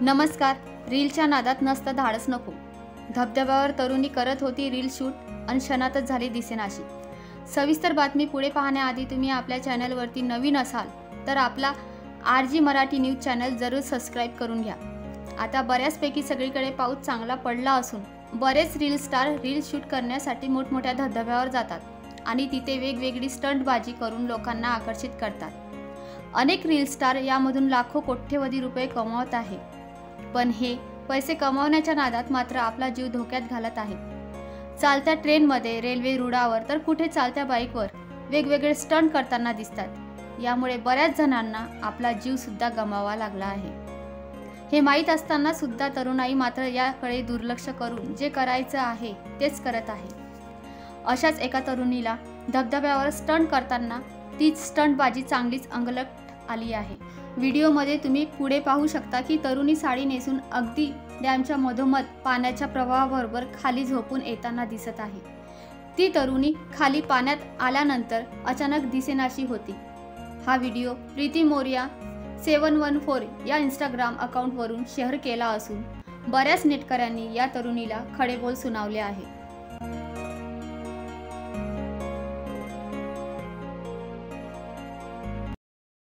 नमस्कार. रीलच्या नादात नसतं धाडस नको. धबधब्यावर तरुणी करत होती रील शूट आणि क्षणातच झाली दिसेनाशी. सविस्तर बातमी पुढे पाहण्याआधी तुम्ही आपल्या चॅनलवरती नवीन असाल तर आपला RG मराठी न्यूज चॅनल जरूर सबस्क्राईब करून घ्या. आता बऱ्याचपैकी सगळीकडे पाऊस चांगला पडला असून बरेच रील स्टार रील शूट करण्यासाठी मोठमोठ्या धबधब्यावर जातात आणि तिथे वेगवेगळी स्टंटबाजी करून लोकांना आकर्षित करतात. अनेक रील स्टार यामधून लाखो कोट्यवधी रुपये कमवत आहे. पण हे पैसे कमावण्याच्या नादात मात्र आपला जीव धोक्यात घालत आहे. चालत्या ट्रेनमध्ये, रेल्वे रुळावर तर कुठे चालत्या बाईकवर वेगवेगळे स्टंट करताना दिसतात. यामुळे बऱ्याच जणांना आपला जीव सुद्धा गमावावा लागला आहे. हे माहीत असताना सुद्धा तरुणाई मात्र याकडे दुर्लक्ष करून जे करायचं आहे तेच करत आहे. अशाच एका तरुणीला धबधब्यावर स्टंट करताना तीच स्टंटबाजी चांगलीच अंगलट आली आहे. व्हिडिओमध्ये तुम्ही पुढे पाहू शकता की तरुणी साडी नेसून अगदी डॅमच्या मधोमध पाण्याच्या प्रवाहाबरोबर खाली झोपून येताना दिसत आहे. ती तरुणी खाली पाण्यात आल्यानंतर अचानक दिसेनाशी होती. हा व्हिडिओ प्रीती मोरया 714 या इंस्टाग्राम अकाउंटवरून शेअर केला असून बऱ्याच नेटकऱ्यांनी या तरुणीला खडे बोल सुनावले आहे.